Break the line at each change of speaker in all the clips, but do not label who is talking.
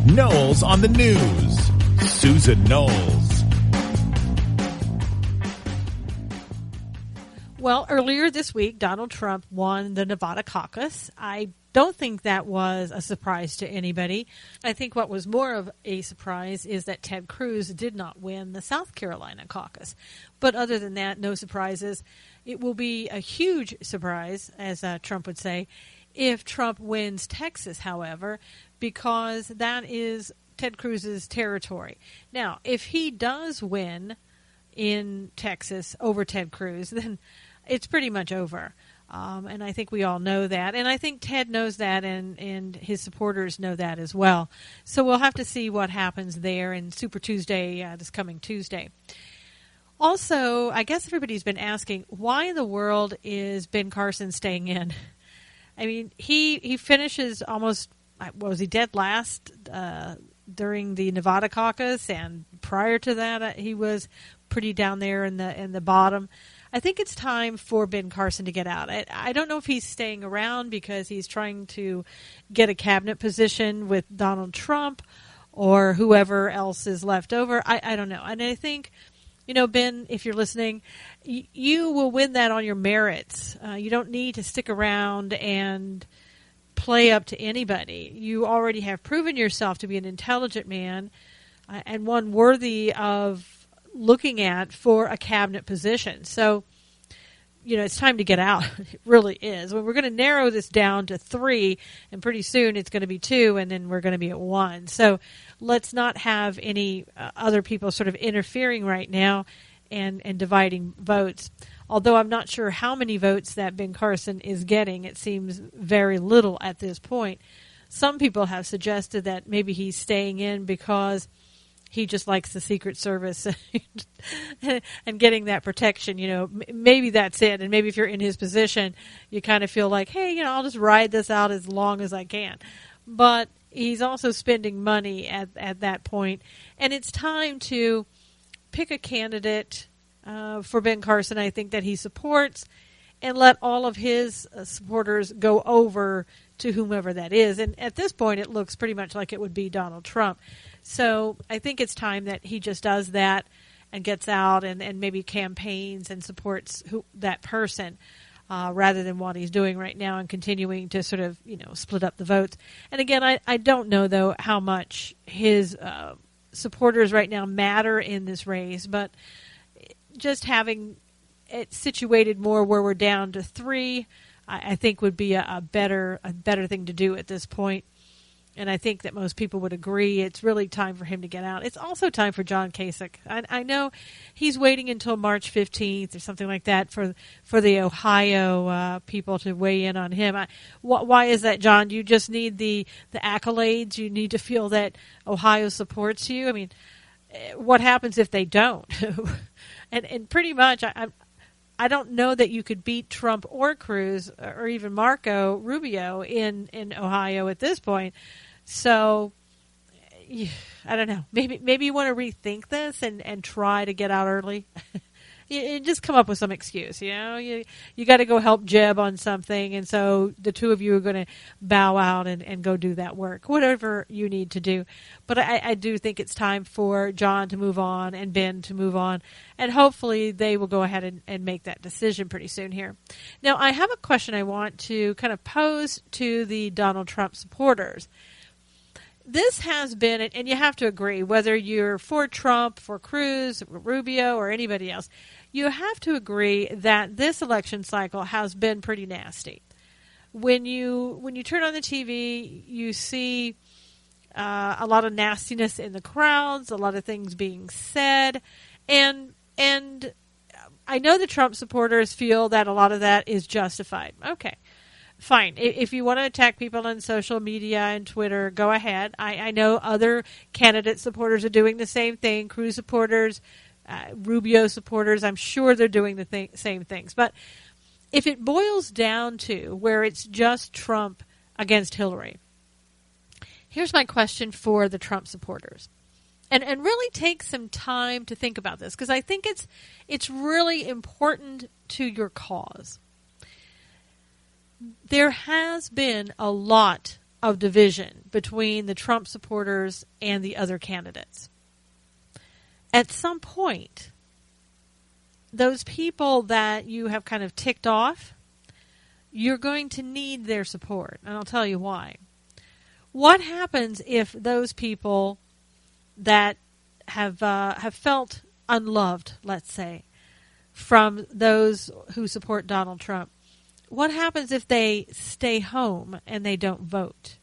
Knowles on the News. Susan Knowles.
Well, earlier this week, Donald Trump won the Nevada caucus. I don't think that was a surprise to anybody. I think what was more of a surprise is that Ted Cruz did not win the South Carolina caucus. But other than that, no surprises. It will be a huge surprise, as Trump would say, if Trump wins Texas, however, because that is Ted Cruz's territory. Now, if he does win in Texas over Ted Cruz, then it's pretty much over. And I think we all know that. And I think Ted knows that, and his supporters know that as well. So we'll have to see what happens there in Super Tuesday, this coming Tuesday. Also, I guess everybody's been asking, why in the world is Ben Carson staying in? I mean, he finishes almost, was he dead last during the Nevada caucus? And prior to that, he was pretty down there in the bottom. I think it's time for Ben Carson to get out. I don't know if he's staying around because he's trying to get a cabinet position with Donald Trump or whoever else is left over. I don't know. And I think, Ben, if you're listening, you will win that on your merits. You don't need to stick around and play up to anybody. You already have proven yourself to be an intelligent man and one worthy of looking at for a cabinet position. So, it's time to get out. It really is. Well, we're going to narrow this down to 3, and pretty soon it's going to be 2, and then we're going to be at 1. So let's not have any other people sort of interfering right now and dividing votes. Although I'm not sure how many votes that Ben Carson is getting. It seems very little at this point. Some people have suggested that maybe he's staying in because he just likes the Secret Service and getting that protection. Maybe that's it. And maybe if you're in his position, you kind of feel like, hey, I'll just ride this out as long as I can. But he's also spending money at that point. And it's time to pick a candidate for Ben Carson, I think, that he supports, and let all of his supporters go over to whomever that is. And at this point, it looks pretty much like it would be Donald Trump. So I think it's time that he just does that and gets out and maybe campaigns and supports that person rather than what he's doing right now and continuing to sort of, split up the votes. And again, I don't know, though, how much his supporters right now matter in this race, but just having it situated more where we're down to 3, I think would be a better thing to do at this point. And I think that most people would agree it's really time for him to get out. It's also time for John Kasich. I know he's waiting until March 15th or something like that for the Ohio people to weigh in on him. Why is that, John? Do you just need the accolades? You need to feel that Ohio supports you? I mean, what happens if they don't? and pretty much, I don't know that you could beat Trump or Cruz or even Marco Rubio in Ohio at this point. So, I don't know. Maybe you want to rethink this and try to get out early. You just come up with some excuse. You got to go help Jeb on something, and so the two of you are going to bow out and go do that work, whatever you need to do. But I do think it's time for John to move on and Ben to move on, and hopefully they will go ahead and make that decision pretty soon here. Now, I have a question I want to kind of pose to the Donald Trump supporters. This has been, and you have to agree, whether you're for Trump, for Cruz, Rubio, or anybody else, you have to agree that this election cycle has been pretty nasty. When you turn on the TV, you see a lot of nastiness in the crowds, a lot of things being said, and I know the Trump supporters feel that a lot of that is justified. Okay. Fine. If you want to attack people on social media and Twitter, go ahead. I know other candidate supporters are doing the same thing. Cruz supporters, Rubio supporters, I'm sure they're doing the same things. But if it boils down to where it's just Trump against Hillary, here's my question for the Trump supporters. And really take some time to think about this, because I think it's really important to your cause. There has been a lot of division between the Trump supporters and the other candidates. At some point, those people that you have kind of ticked off, you're going to need their support, and I'll tell you why. What happens if those people that have felt unloved, let's say, from those who support Donald Trump, what happens if they stay home and they don't vote?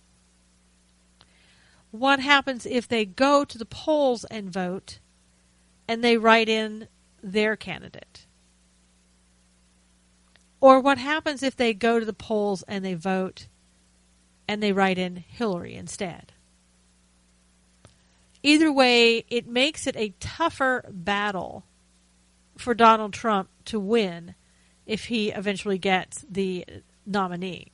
What happens if they go to the polls and vote and they write in their candidate? Or what happens if they go to the polls and they vote and they write in Hillary instead? Either way, it makes it a tougher battle for Donald Trump to win if he eventually gets the nominee.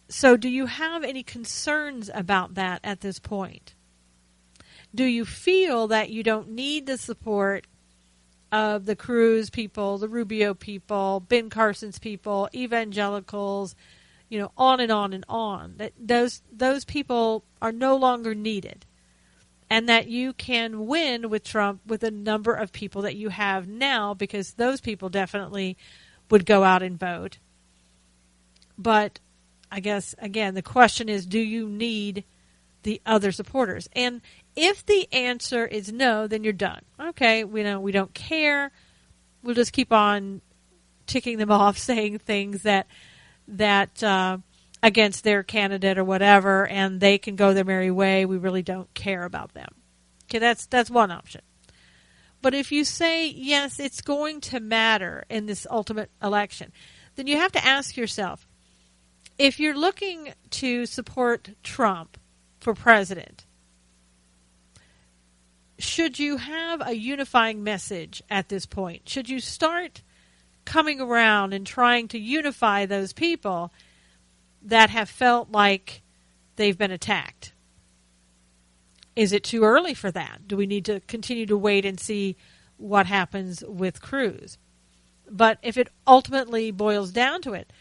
So do you have any concerns about that at this point? Do you feel that you don't need the support of the Cruz people, the Rubio people, Ben Carson's people, evangelicals, on and on and on, that those people are no longer needed, and that you can win with Trump with a number of people that you have now, because those people definitely would go out and vote. But I guess, again, the question is, do you need the other supporters? And if the answer is no, then you're done. Okay, we don't care. We'll just keep on ticking them off, saying things that against their candidate or whatever, and they can go their merry way. We really don't care about them. Okay, that's one option. But if you say, yes, it's going to matter in this ultimate election, then you have to ask yourself, if you're looking to support Trump for president, should you have a unifying message at this point? Should you start coming around and trying to unify those people that have felt like they've been attacked? Is it too early for that? Do we need to continue to wait and see what happens with Cruz? But if it ultimately boils down to it,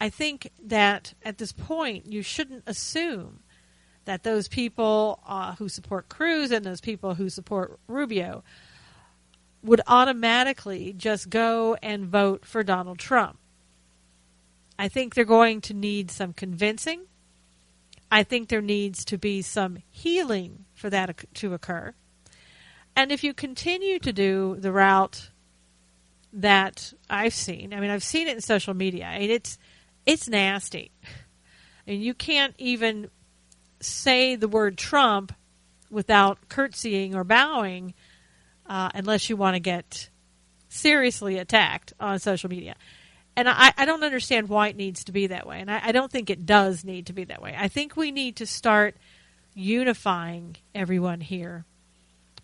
I think that at this point you shouldn't assume that those people who support Cruz and those people who support Rubio would automatically just go and vote for Donald Trump. I think they're going to need some convincing. I think there needs to be some healing for that to occur. And if you continue to do the route that I've seen, I've seen it in social media, and it's nasty. And you can't even say the word Trump without curtsying or bowing unless you want to get seriously attacked on social media. And I don't understand why it needs to be that way. And I don't think it does need to be that way. I think we need to start unifying everyone here,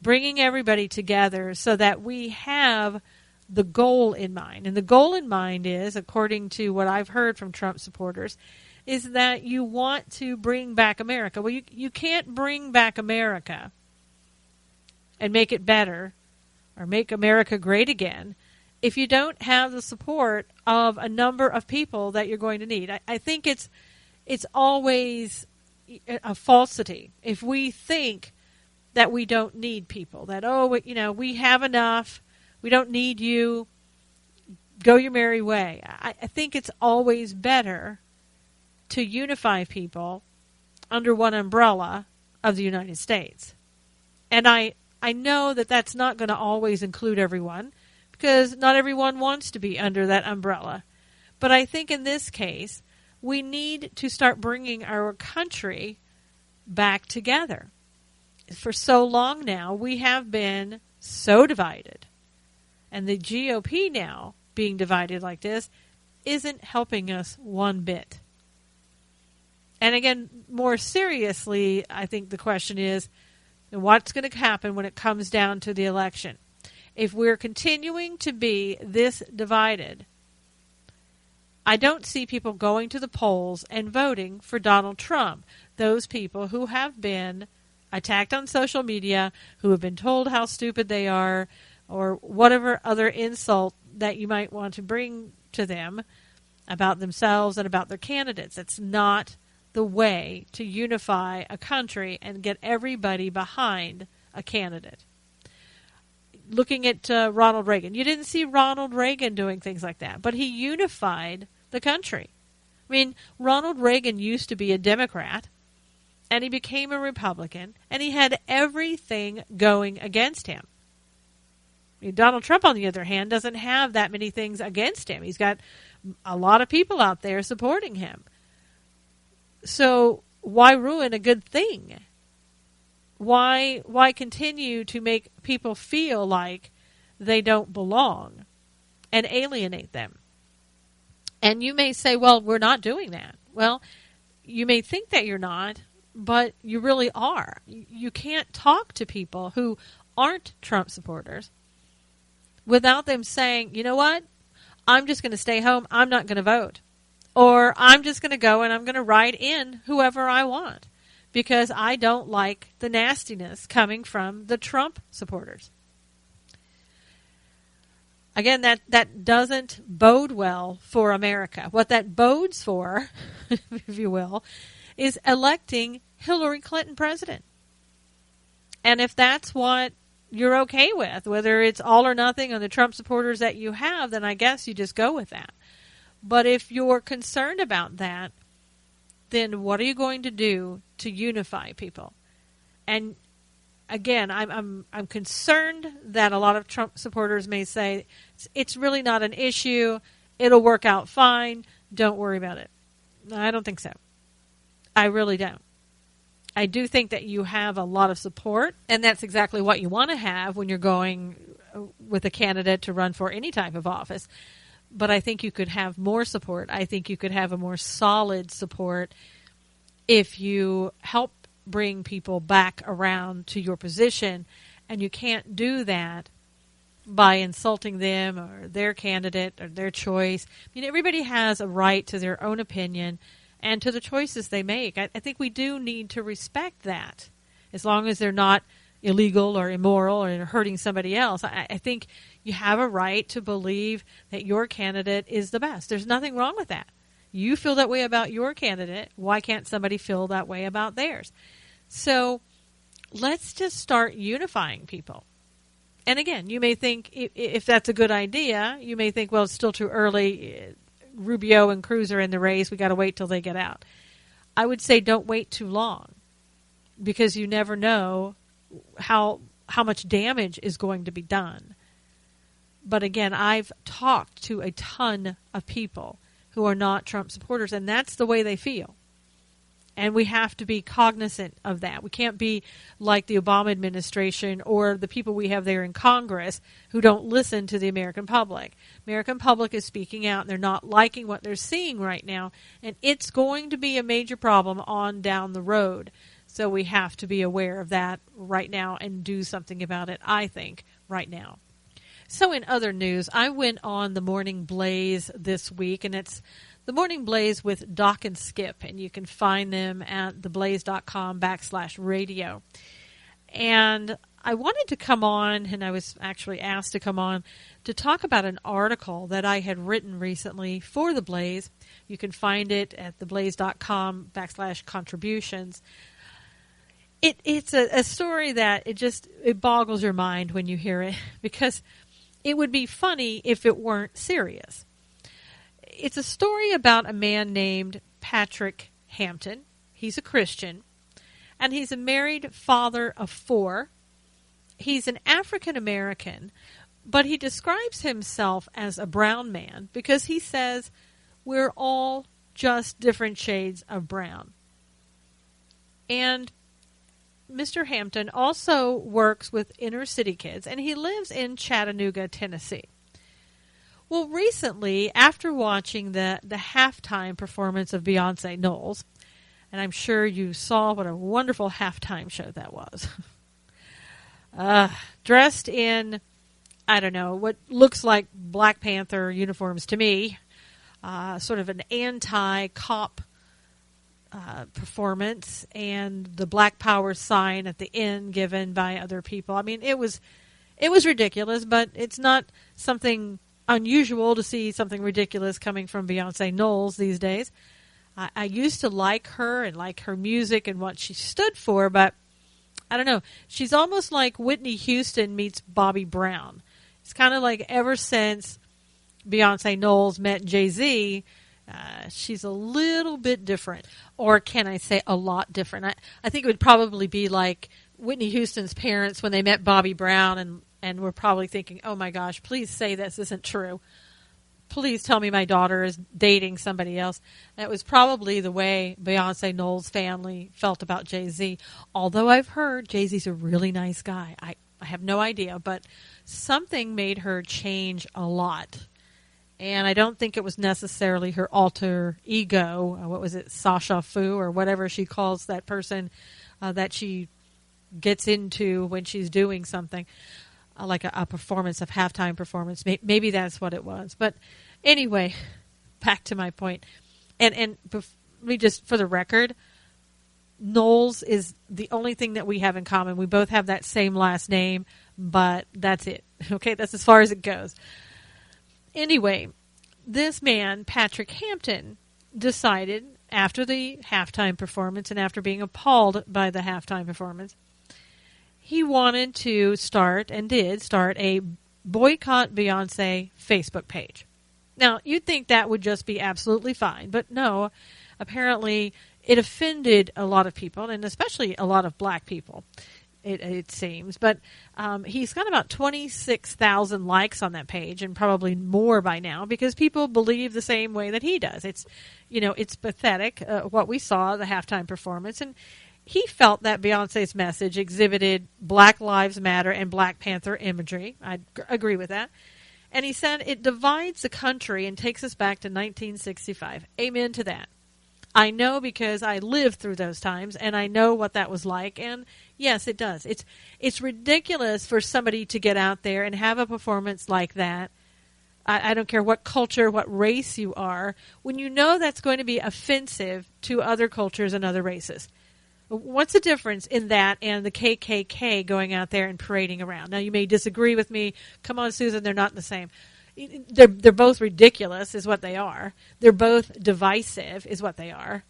bringing everybody together so that we have the goal in mind. And the goal in mind is, according to what I've heard from Trump supporters, is that you want to bring back America. Well, you can't bring back America and make it better or make America great again if you don't have the support of a number of people that you're going to need. I think it's always a falsity if we think that we don't need people, that, we have enough, we don't need you, go your merry way. I think it's always better to unify people under one umbrella of the United States. And I know that that's not going to always include everyone, because not everyone wants to be under that umbrella. But I think in this case, we need to start bringing our country back together. For so long now, we have been so divided. And the GOP now being divided like this isn't helping us one bit. And again, more seriously, I think the question is, what's going to happen when it comes down to the election? If we're continuing to be this divided, I don't see people going to the polls and voting for Donald Trump. Those people who have been attacked on social media, who have been told how stupid they are, or whatever other insult that you might want to bring to them, about themselves and about their candidates. It's not the way to unify a country and get everybody behind a candidate. Looking at Ronald Reagan, you didn't see Ronald Reagan doing things like that, but he unified the country. I mean, Ronald Reagan used to be a Democrat, and he became a Republican, and he had everything going against him. Donald Trump, on the other hand, doesn't have that many things against him. He's got a lot of people out there supporting him. So why ruin a good thing? Why continue to make people feel like they don't belong and alienate them? And you may say, well, we're not doing that. Well, you may think that you're not, but you really are. You can't talk to people who aren't Trump supporters without them saying, you know what, I'm just going to stay home, I'm not going to vote. Or I'm just going to go and I'm going to write in whoever I want because I don't like the nastiness coming from the Trump supporters. Again, that doesn't bode well for America. What that bodes for, if you will, is electing Hillary Clinton president. And if that's what you're okay with, whether it's all or nothing on the Trump supporters that you have, then I guess you just go with that. But if you're concerned about that, then what are you going to do to unify people? And again, I'm concerned that a lot of Trump supporters may say it's really not an issue. It'll work out fine. Don't worry about it. I don't think so. I really don't. I do think that you have a lot of support, and that's exactly what you want to have when you're going with a candidate to run for any type of office. But I think you could have more support. I think you could have a more solid support if you help bring people back around to your position, and you can't do that by insulting them or their candidate or their choice. I mean, everybody has a right to their own opinion and to the choices they make. I think we do need to respect that, as long as they're not illegal or immoral or hurting somebody else. I think you have a right to believe that your candidate is the best. There's nothing wrong with that. You feel that way about your candidate. Why can't somebody feel that way about theirs? So let's just start unifying people. And again, you may think, if that's a good idea, you may think, well, it's still too early. Rubio and Cruz are in the race. We got to wait till they get out. I would say don't wait too long, because you never know how much damage is going to be done. But again, I've talked to a ton of people who are not Trump supporters, and that's the way they feel. And we have to be cognizant of that. We can't be like the Obama administration or the people we have there in Congress who don't listen to the American public. American public is speaking out, and they're not liking what they're seeing right now. And it's going to be a major problem on down the road. So we have to be aware of that right now and do something about it, I think, right now. So in other news, I went on the Morning Blaze this week, and it's the Morning Blaze with Doc and Skip, and you can find them at theblaze.com/radio. And I wanted to come on, and I was actually asked to come on, to talk about an article that I had written recently for The Blaze. You can find it at theblaze.com/contributions. It's a story that it boggles your mind when you hear it, because it would be funny if it weren't serious. It's a story about a man named Patrick Hampton. He's a Christian, and he's a married father of 4. He's an African American, but he describes himself as a brown man because he says we're all just different shades of brown. And Mr. Hampton also works with inner city kids, and he lives in Chattanooga, Tennessee. Well, recently, after watching the halftime performance of Beyonce Knowles, and I'm sure you saw what a wonderful halftime show that was, dressed in, I don't know, what looks like Black Panther uniforms to me, sort of an anti-cop performance, and the Black Power sign at the end given by other people. I mean, it was ridiculous, but it's not something unusual to see something ridiculous coming from Beyonce Knowles these days. I used to like her and like her music and what she stood for, but I don't know. She's almost like Whitney Houston meets Bobby Brown. It's kind of like ever since Beyonce Knowles met Jay-Z, she's a little bit different. Or can I say a lot different? I think it would probably be like Whitney Houston's parents when they met Bobby Brown and were probably thinking, oh my gosh, please say this isn't true. Please tell me my daughter is dating somebody else. That was probably the way Beyonce Knowles' family felt about Jay-Z. Although I've heard Jay-Z's a really nice guy. I have no idea, but something made her change a lot. And I don't think it was necessarily her alter ego. What was it, Sasha Fu, or whatever she calls that person that she gets into when she's doing something. Like a performance, of halftime performance. Maybe that's what it was. But anyway, back to my point. And we just, for the record, Knowles is the only thing that we have in common. We both have that same last name, but that's it. Okay, that's as far as it goes. Anyway, this man, Patrick Hampton, decided after the halftime performance and after being appalled by the halftime performance, he wanted to start, and did start, a Boycott Beyonce Facebook page. Now, you'd think that would just be absolutely fine, but no. Apparently, it offended a lot of people, and especially a lot of black people, it seems. But he's got about 26,000 likes on that page, and probably more by now, because people believe the same way that he does. It's pathetic, what we saw, the halftime performance, and he felt that Beyonce's message exhibited Black Lives Matter and Black Panther imagery. I agree with that. And he said it divides the country and takes us back to 1965. Amen to that. I know, because I lived through those times and I know what that was like. And yes, it does. It's ridiculous for somebody to get out there and have a performance like that. I don't care what culture, what race you are, when you know that's going to be offensive to other cultures and other races. What's the difference in that and the KKK going out there and parading around? Now, you may disagree with me. Come on, Susan, they're not the same. They're both ridiculous, is what they are. They're both divisive, is what they are.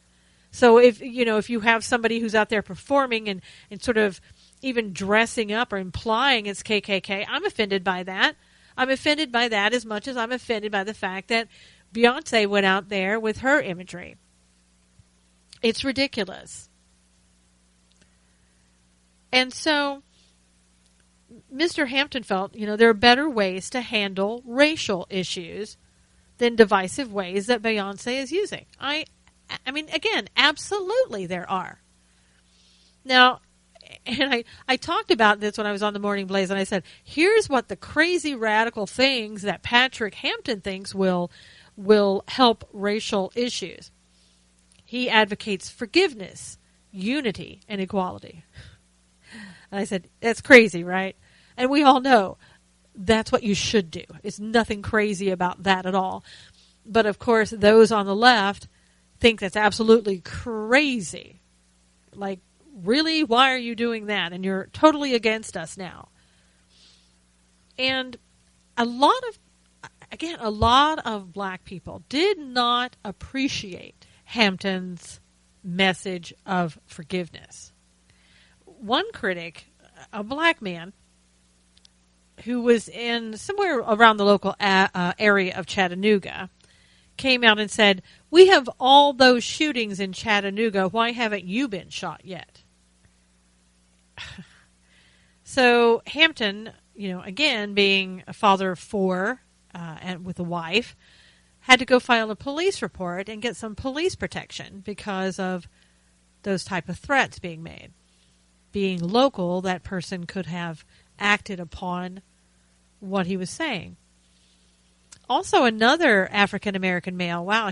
So if you have somebody who's out there performing and sort of even dressing up or implying it's KKK, I'm offended by that. I'm offended by that as much as I'm offended by the fact that Beyonce went out there with her imagery. It's ridiculous. And so Mr. Hampton felt, there are better ways to handle racial issues than divisive ways that Beyonce is using. I mean, again, absolutely there are. Now, and I talked about this when I was on the Morning Blaze, and I said, here's what the crazy radical things that Patrick Hampton thinks will help racial issues. He advocates forgiveness, unity, and equality. And I said, that's crazy, right? And we all know that's what you should do. It's nothing crazy about that at all. But, of course, those on the left think that's absolutely crazy. Like, really? Why are you doing that? And you're totally against us now. And a lot of black people did not appreciate Hampton's message of forgiveness. One critic, a black man, who was in somewhere around the local area of Chattanooga, came out and said, we have all those shootings in Chattanooga. Why haven't you been shot yet? So Hampton, again, being a father of four and with a wife, had to go file a police report and get some police protection because of those type of threats being made. Being local, that person could have acted upon what he was saying. Also, another African-American male, wow,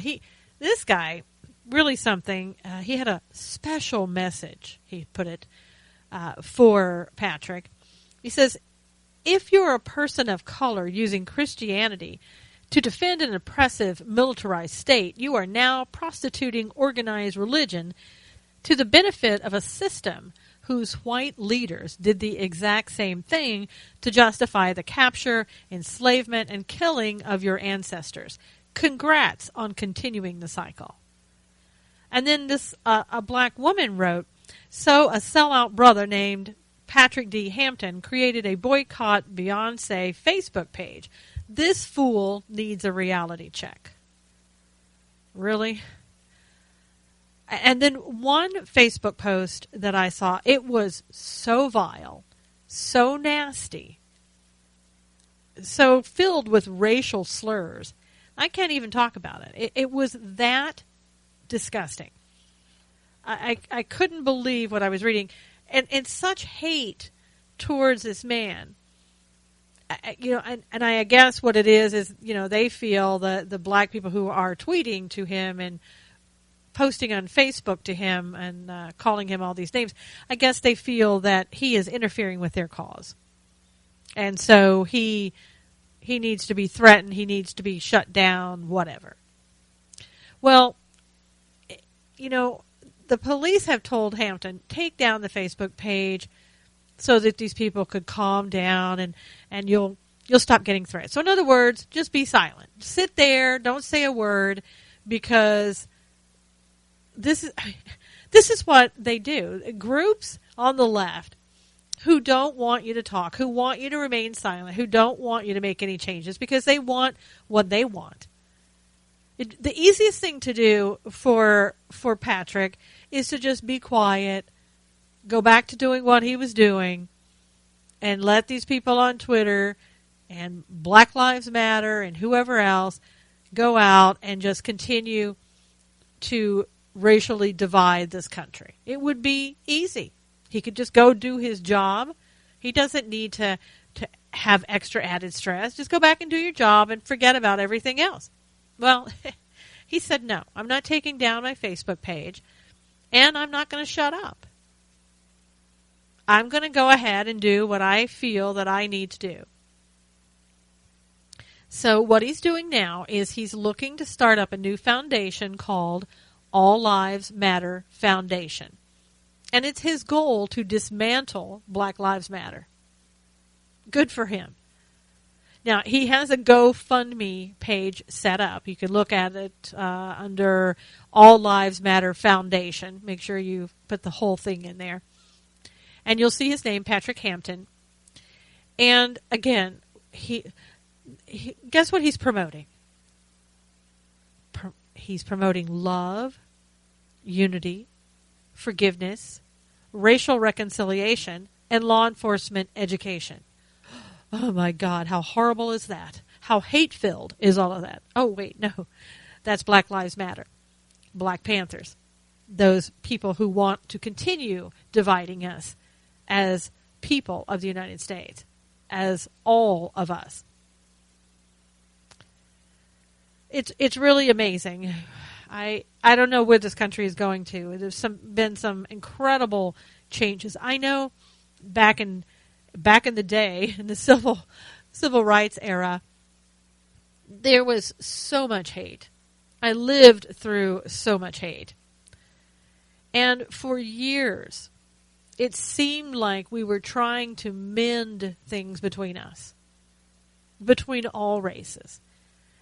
this guy, really something. He had a special message, he put it, for Patrick. He says, if you're a person of color using Christianity to defend an oppressive, militarized state, you are now prostituting organized religion to the benefit of a system whose white leaders did the exact same thing to justify the capture, enslavement, and killing of your ancestors. Congrats on continuing the cycle. And then a black woman wrote, so a sellout brother named Patrick D. Hampton created a boycott Beyonce Facebook page. This fool needs a reality check. Really? And then one Facebook post that I saw, it was so vile, so nasty, so filled with racial slurs. I can't even talk about it. It was that disgusting. I couldn't believe what I was reading. And such hate towards this man. And I guess what it is, they feel the black people who are tweeting to him and posting on Facebook to him and calling him all these names, I guess they feel that he is interfering with their cause. And so he needs to be threatened, he needs to be shut down, whatever. Well, the police have told Hampton, take down the Facebook page so that these people could calm down and you'll stop getting threats. So in other words, just be silent. Sit there, don't say a word, because this is what they do. Groups on the left who don't want you to talk, who want you to remain silent, who don't want you to make any changes because they want what they want. The easiest thing to do for Patrick is to just be quiet, go back to doing what he was doing, and let these people on Twitter and Black Lives Matter and whoever else go out and just continue to racially divide this country. It would be easy. He could just go do his job. He doesn't need to have extra added stress. Just go back and do your job and forget about everything else. Well, he said, no, I'm not taking down my Facebook page, and I'm not going to shut up. I'm going to go ahead and do what I feel that I need to do. So what he's doing now is he's looking to start up a new foundation called All Lives Matter Foundation. And it's his goal to dismantle Black Lives Matter. Good for him. Now, he has a GoFundMe page set up. You can look at it under All Lives Matter Foundation. Make sure you put the whole thing in there. And you'll see his name, Patrick Hampton. And again, he guess what he's promoting? He's promoting love, unity, forgiveness, racial reconciliation, and law enforcement education. Oh my God, how horrible is that? How hate-filled is all of that? Oh wait, no. That's Black Lives Matter. Black Panthers. Those people who want to continue dividing us as people of the United States, as all of us. It's really amazing. I don't know where this country is going to. There's been some incredible changes. I know back in the day, in the civil rights era, there was so much hate. I lived through so much hate. And for years, it seemed like we were trying to mend things between us, between all races.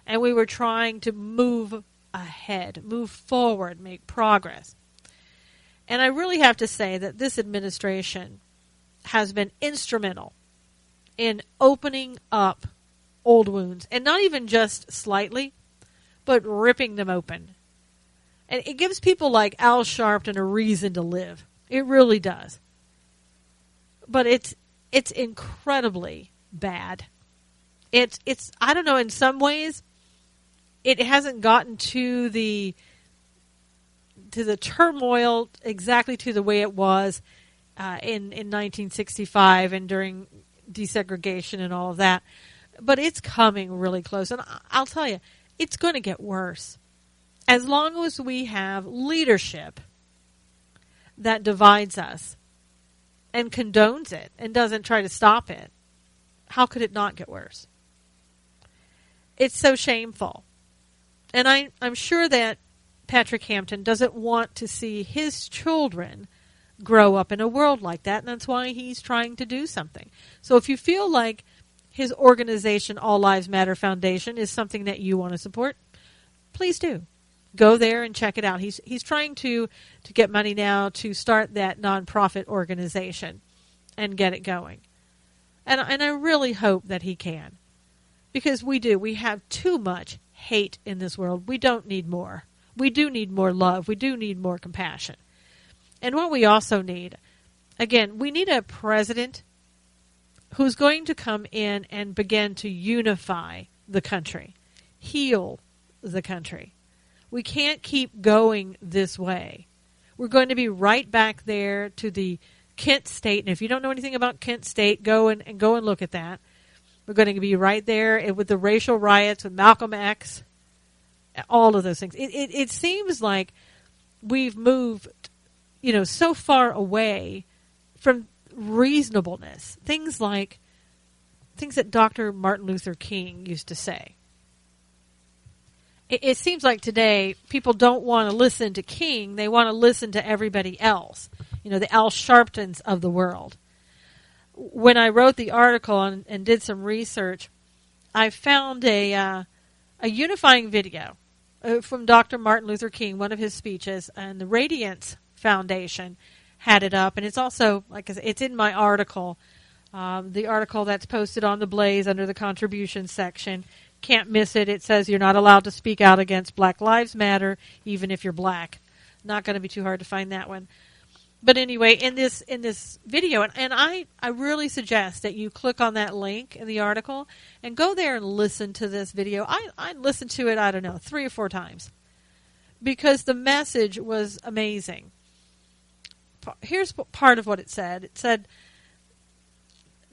And we were trying to move ahead, move forward, make progress. And I really have to say that this administration has been instrumental in opening up old wounds, and not even just slightly, but ripping them open. And it gives people like Al Sharpton a reason to live. It really does. But it's incredibly bad. It's I don't know, in some ways it hasn't gotten to the turmoil exactly to the way it was in 1965 and during desegregation and all of that. But it's coming really close. And I'll tell you, it's going to get worse. As long as we have leadership that divides us and condones it and doesn't try to stop it, how could it not get worse? It's so shameful. And I'm sure that Patrick Hampton doesn't want to see his children grow up in a world like that, and that's why he's trying to do something. So if you feel like his organization, All Lives Matter Foundation, is something that you want to support, please do. Go there and check it out. He's trying to get money now to start that nonprofit organization and get it going. And I really hope that he can. Because we do. We have too much hate in this world. We don't need more. We do need more love. We do need more compassion. And what we also need, again, we need a president who's going to come in and begin to unify the country, heal the country. We can't keep going this way. We're going to be right back there to the Kent State. And if you don't know anything about Kent State, go and look at that. We're going to be right there with the racial riots, with Malcolm X, all of those things. It seems like we've moved, so far away from reasonableness. Things that Dr. Martin Luther King used to say. It seems like today people don't want to listen to King. They want to listen to everybody else, the Al Sharptons of the world. When I wrote the article and did some research, I found a unifying video from Dr. Martin Luther King, one of his speeches, and the Radiance Foundation had it up. And it's also, like I said, it's in my article, the article that's posted on the Blaze under the contributions section. Can't miss it. It says you're not allowed to speak out against Black Lives Matter, even if you're black. Not going to be too hard to find that one. But anyway, in this video, and I really suggest that you click on that link in the article and go there and listen to this video. I listened to it, 3 or 4 times, because the message was amazing. Here's part of what it said. It said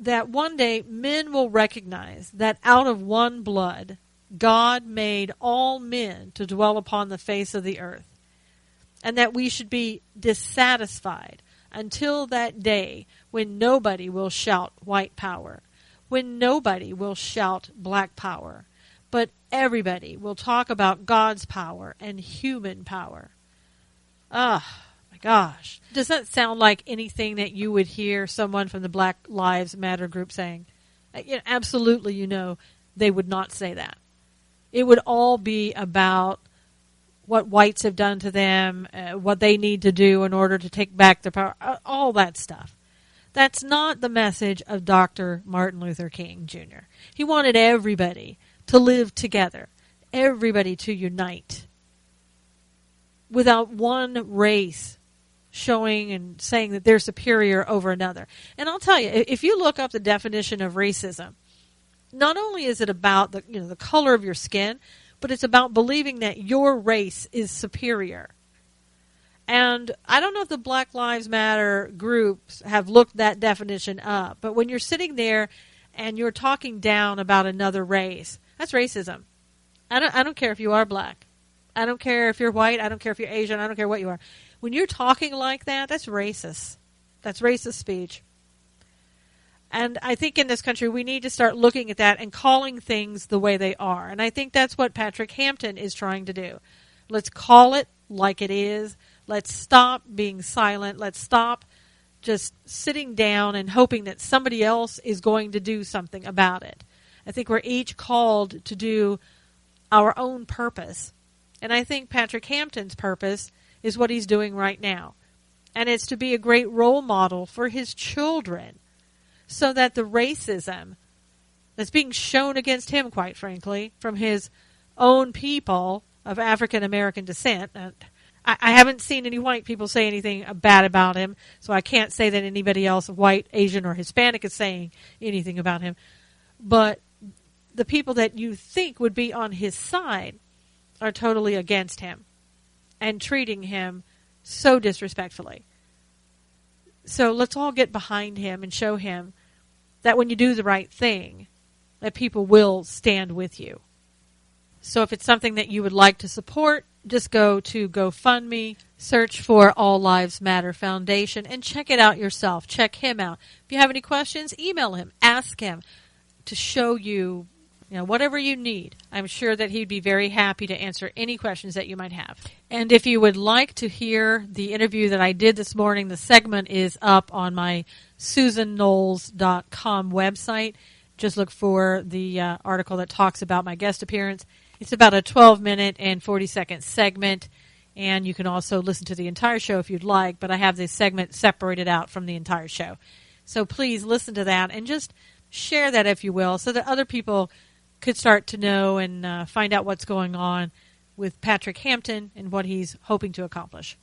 that one day men will recognize that out of one blood, God made all men to dwell upon the face of the earth, and that we should be dissatisfied until that day when nobody will shout white power, when nobody will shout black power, but everybody will talk about God's power and human power. Gosh, does that sound like anything that you would hear someone from the Black Lives Matter group saying? Absolutely, they would not say that. It would all be about what whites have done to them, what they need to do in order to take back their power, all that stuff. That's not the message of Dr. Martin Luther King, Jr. He wanted everybody to live together, everybody to unite, without one race showing and saying that they're superior over another. And I'll tell you, if you look up the definition of racism, not only is it about the color of your skin, but it's about believing that your race is superior. And I don't know if the Black Lives Matter groups have looked that definition up, but when you're sitting there and you're talking down about another race, that's racism. I don't care if you are black. I don't care if you're white. I don't care if you're Asian. I don't care what you are. When you're talking like that, that's racist. That's racist speech. And I think in this country we need to start looking at that and calling things the way they are. And I think that's what Patrick Hampton is trying to do. Let's call it like it is. Let's stop being silent. Let's stop just sitting down and hoping that somebody else is going to do something about it. I think we're each called to do our own purpose. And I think Patrick Hampton's purpose is what he's doing right now. And it's to be a great role model for his children so that the racism that's being shown against him, quite frankly, from his own people of African American descent. I haven't seen any white people say anything bad about him, so I can't say that anybody else, white, Asian, or Hispanic, is saying anything about him. But the people that you think would be on his side are totally against him and treating him so disrespectfully. So let's all get behind him and show him that when you do the right thing, that people will stand with you. So if it's something that you would like to support, just go to GoFundMe, search for All Lives Matter Foundation, and check it out yourself. Check him out. If you have any questions, email him. Ask him to show you whatever you need. I'm sure that he'd be very happy to answer any questions that you might have. And if you would like to hear the interview that I did this morning, the segment is up on my SUSANKNOWLES.com website. Just look for the article that talks about my guest appearance. It's about a 12-minute and 40-second segment, and you can also listen to the entire show if you'd like, but I have this segment separated out from the entire show. So please listen to that and just share that, if you will, so that other people could start to know and find out what's going on with Patrick Hampton and what he's hoping to accomplish.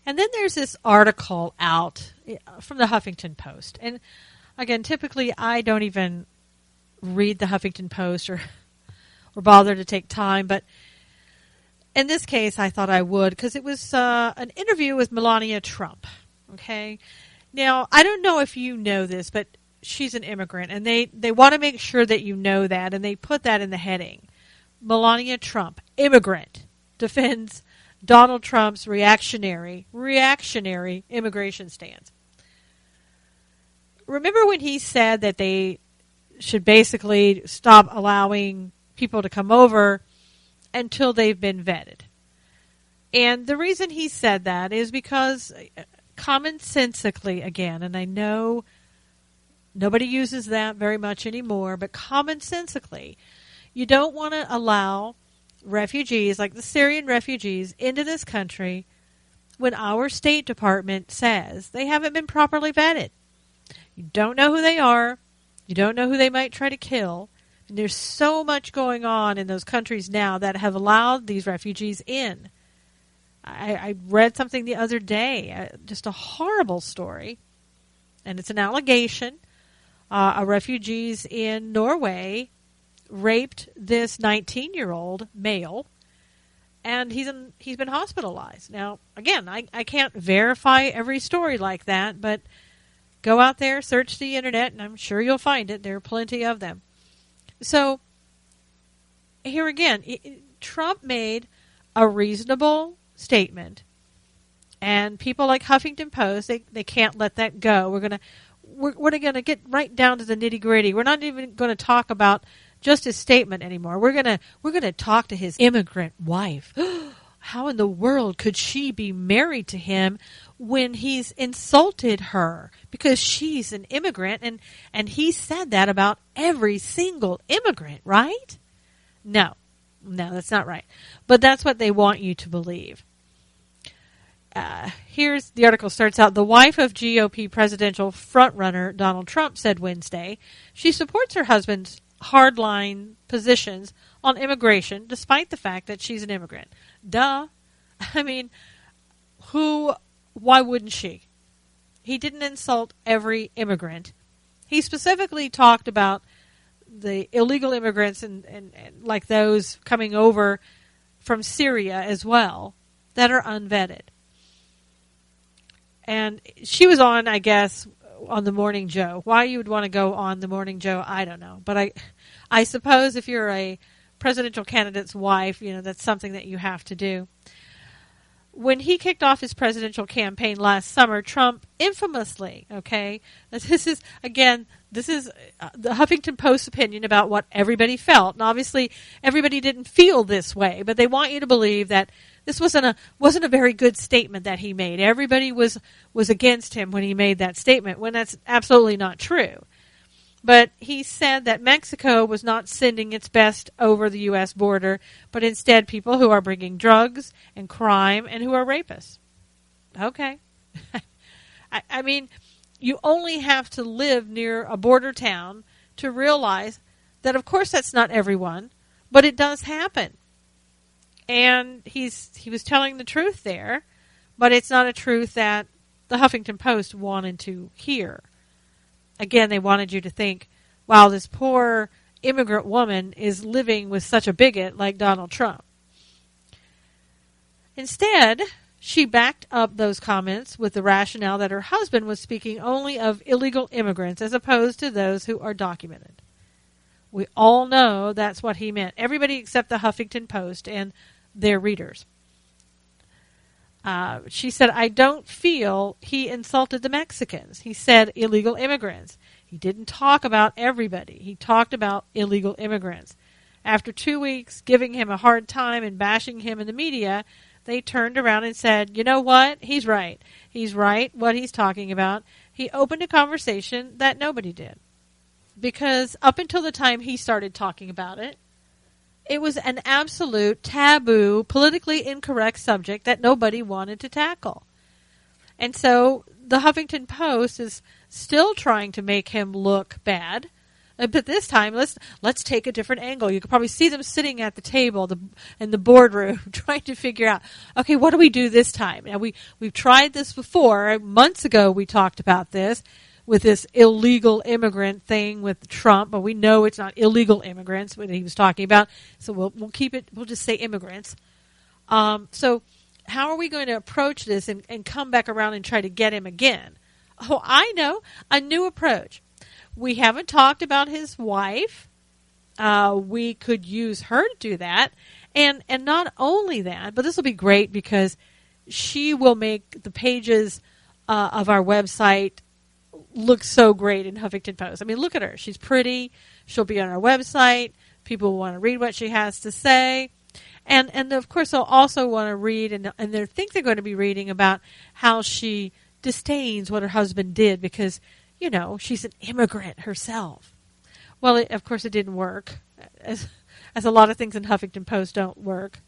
And then there's this article out from the Huffington Post. And again, typically I don't even read the Huffington Post or bother to take time, but in this case I thought I would, because it was an interview with Melania Trump. Okay? Now, I don't know if you know this, but she's an immigrant, and they want to make sure that you know that, and they put that in the heading. Melania Trump, immigrant, defends Donald Trump's reactionary immigration stance. Remember when he said that they should basically stop allowing people to come over until they've been vetted? And the reason he said that is because commonsensically, again, and I know nobody uses that very much anymore, but commonsensically, you don't want to allow refugees, like the Syrian refugees, into this country when our State Department says they haven't been properly vetted. You don't know who they are. You don't know who they might try to kill. And there's so much going on in those countries now that have allowed these refugees in. I read something the other day, just a horrible story, and it's an allegation. Refugees in Norway raped this 19-year-old male, and he's been hospitalized. Now, again, I can't verify every story like that, but go out there, search the internet, and I'm sure you'll find it. There are plenty of them. So, here again, Trump made a reasonable statement, and people like Huffington Post, they can't let that go. We're going to get right down to the nitty-gritty. We're not even going to talk about just his statement anymore. We're going to talk to his immigrant wife. How in the world could she be married to him when he's insulted her because she's an immigrant, and he said that about every single immigrant, right? No, that's not right. But that's what they want you to believe. Here's the article starts out. The wife of GOP presidential frontrunner Donald Trump said Wednesday she supports her husband's hardline positions on immigration despite the fact that she's an immigrant. Duh. I mean, why wouldn't she? He didn't insult every immigrant. He specifically talked about the illegal immigrants and like those coming over from Syria as well that are unvetted. And she was on, I guess, on the Morning Joe. Why you would want to go on the Morning Joe, I don't know. But I suppose if you're a presidential candidate's wife, that's something that you have to do. When he kicked off his presidential campaign last summer, Trump infamously, this is the Huffington Post's opinion about what everybody felt. And obviously, everybody didn't feel this way, but they want you to believe that this wasn't a very good statement that he made. Everybody was against him when he made that statement, when that's absolutely not true. But he said that Mexico was not sending its best over the U.S. border, but instead people who are bringing drugs and crime and who are rapists. Okay. I mean, you only have to live near a border town to realize that, of course, that's not everyone, but it does happen. And he was telling the truth there, but it's not a truth that the Huffington Post wanted to hear. Again, they wanted you to think, wow, this poor immigrant woman is living with such a bigot like Donald Trump. Instead, she backed up those comments with the rationale that her husband was speaking only of illegal immigrants as opposed to those who are documented. We all know that's what he meant. Everybody except the Huffington Post and their readers. She said, I don't feel he insulted the Mexicans. He said illegal immigrants. He didn't talk about everybody. He talked about illegal immigrants. After 2 weeks giving him a hard time and bashing him in the media, they turned around and said, you know what? He's right. He's right what he's talking about. He opened a conversation that nobody did. Because up until the time he started talking about it, it was an absolute taboo, politically incorrect subject that nobody wanted to tackle. And so the Huffington Post is still trying to make him look bad. But this time, let's take a different angle. You could probably see them sitting at the table in the boardroom trying to figure out, okay, what do we do this time? Now, we've tried this before. Months ago, we talked about this with this illegal immigrant thing with Trump, but we know it's not illegal immigrants what he was talking about. So we'll keep it. We'll just say immigrants. So how are we going to approach this and come back around and try to get him again? Oh, I know, a new approach. We haven't talked about his wife. We could use her to do that. And not only that, but this will be great because she will make the pages of our website look so great in Huffington Post. I mean, look at her. She's pretty. She'll be on our website. People will want to read what she has to say. And of course, they'll also want to read, and they think they're going to be reading about how she disdains what her husband did because, you know, she's an immigrant herself. Well, of course, it didn't work, as a lot of things in Huffington Post don't work.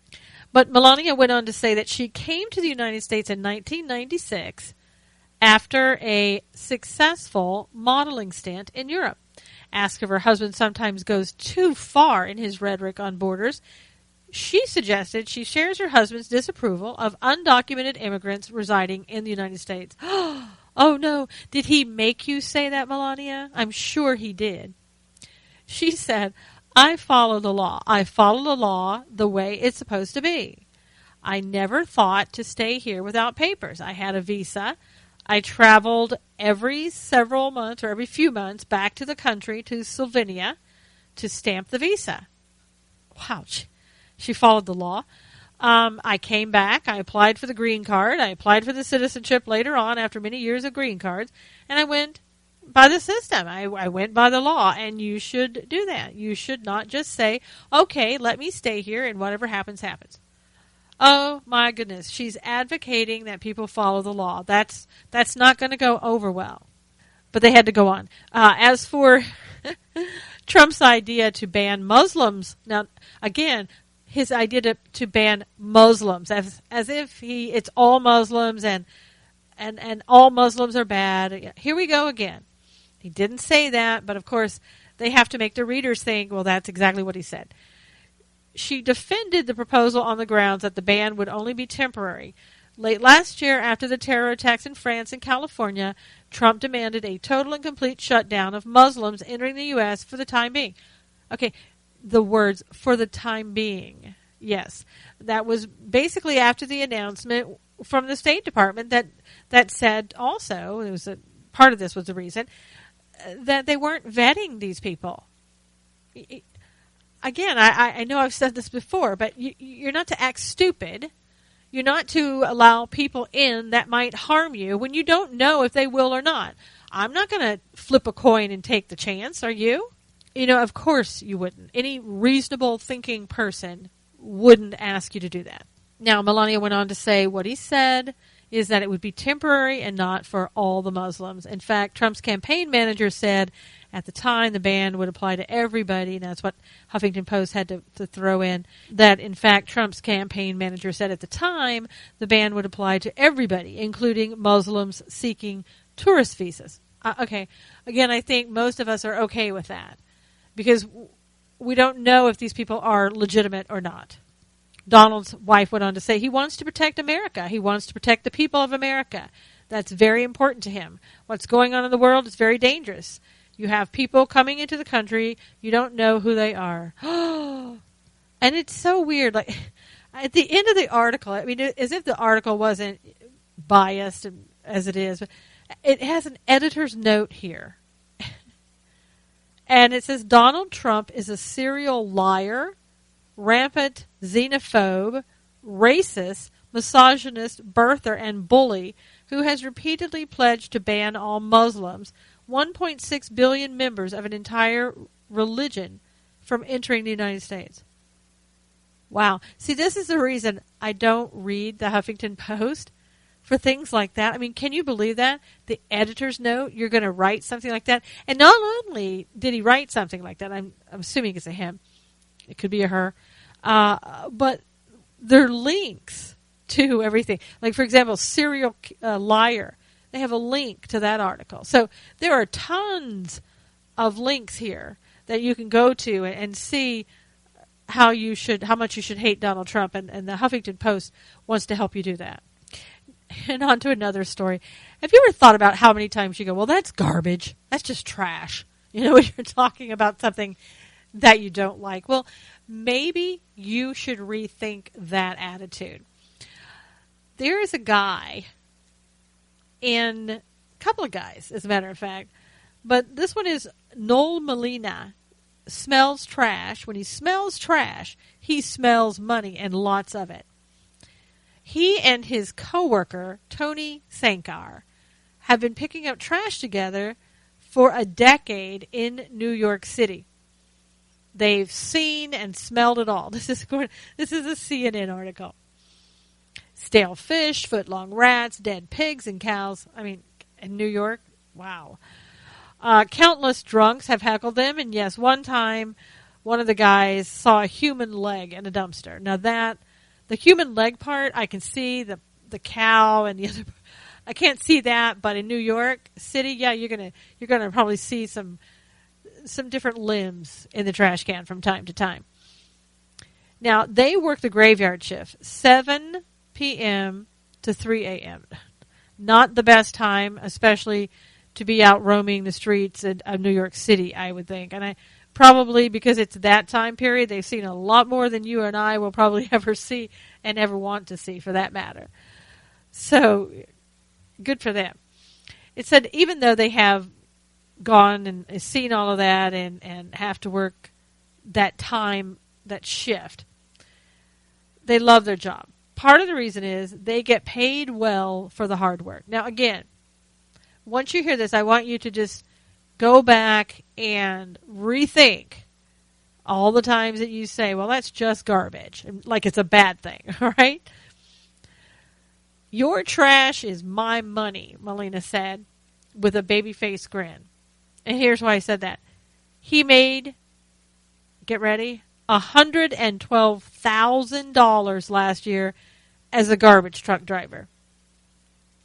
But Melania went on to say that she came to the United States in 1996 after a successful modeling stint in Europe. Asked if her husband sometimes goes too far in his rhetoric on borders, she suggested she shares her husband's disapproval of undocumented immigrants residing in the United States. Oh, no. Did he make you say that, Melania? I'm sure he did. She said, I follow the law. I follow the law the way it's supposed to be. I never thought to stay here without papers. I had a visa. I traveled every several months or every few months back to the country, to Slovenia, to stamp the visa. Wow. She followed the law. I came back. I applied for the green card. I applied for the citizenship later on after many years of green cards. And I went by the system. I went by the law. And you should do that. You should not just say, okay, let me stay here and whatever happens, happens. Oh, my goodness. She's advocating that people follow the law. That's not going to go over well. But they had to go on. As for Trump's idea to ban Muslims, now, again, his idea to ban Muslims, as if it's all Muslims and all Muslims are bad. Here we go again. He didn't say that, but of course they have to make the readers think, well, that's exactly what he said. She defended the proposal on the grounds that the ban would only be temporary. Late last year, after the terror attacks in France and California, Trump demanded a total and complete shutdown of Muslims entering the U.S. for the time being. Okay, the words, for the time being. Yes, that was basically after the announcement from the State Department that said also, it was part of this was the reason, that they weren't vetting these people. Again, I know I've said this before, but you're not to act stupid. You're not to allow people in that might harm you when you don't know if they will or not. I'm not going to flip a coin and take the chance, are you? You know, of course you wouldn't. Any reasonable thinking person wouldn't ask you to do that. Now, Melania went on to say what he said is that it would be temporary and not for all the Muslims. In fact, Trump's campaign manager said at the time the ban would apply to everybody, and that's what Huffington Post had to throw in, that in fact Trump's campaign manager said at the time the ban would apply to everybody, including Muslims seeking tourist visas. Okay, again, I think most of us are okay with that because we don't know if these people are legitimate or not. Donald's wife went on to say he wants to protect America. He wants to protect the people of America. That's very important to him. What's going on in the world is very dangerous. You have people coming into the country. You don't know who they are. And it's so weird. Like at the end of the article, I mean, as if the article wasn't biased as it is, but it has an editor's note here. And it says, Donald Trump is a serial liar, rampant xenophobe, racist, misogynist, birther, and bully who has repeatedly pledged to ban all Muslims 1.6 billion members of an entire religion from entering the United States. Wow. See, this is the reason I don't read the Huffington Post for things like that. I mean, can you believe that? The editor's note, you're going to write something like that. And not only did he write something like that, I'm assuming it's a him. It could be a her. But there are links to everything. Like, for example, Serial Liar. They have a link to that article. So there are tons of links here that you can go to and see how much you should hate Donald Trump. And the Huffington Post wants to help you do that. And on to another story. Have you ever thought about how many times you go, well, that's garbage. That's just trash. You know, when you're talking about something that you don't like. Well, maybe you should rethink that attitude. There is a guy, a couple of guys, as a matter of fact, but this one is Noel Molina. Smells trash. When he smells trash, he smells money and lots of it. He and his coworker, Tony Sankar, have been picking up trash together for a decade in New York City. They've seen and smelled it all. This is a CNN article. Stale fish, foot-long rats, dead pigs and cows. I mean, in New York, wow. Countless drunks have heckled them, and yes, one time, one of the guys saw a human leg in a dumpster. Now the human leg part, I can see the cow and the other. I can't see that, but in New York City, yeah, you're gonna probably see some different limbs in the trash can from time to time. Now they work the graveyard shift, 7 p.m. to 3 a.m. Not the best time, especially to be out roaming the streets of New York City, I would think, and probably because it's that time period, they've seen a lot more than you and I will probably ever see and ever want to see, for that matter. So, good for them. It said even though they have gone and seen all of that and have to work that time, that shift, they love their job. Part of the reason is they get paid well for the hard work. Now, again, once you hear this, I want you to just go back and rethink all the times that you say, well, that's just garbage, like it's a bad thing, all right? Your trash is my money, Molina said with a baby-faced grin. And here's why I said that. He made, get ready, $112,000 last year as a garbage truck driver.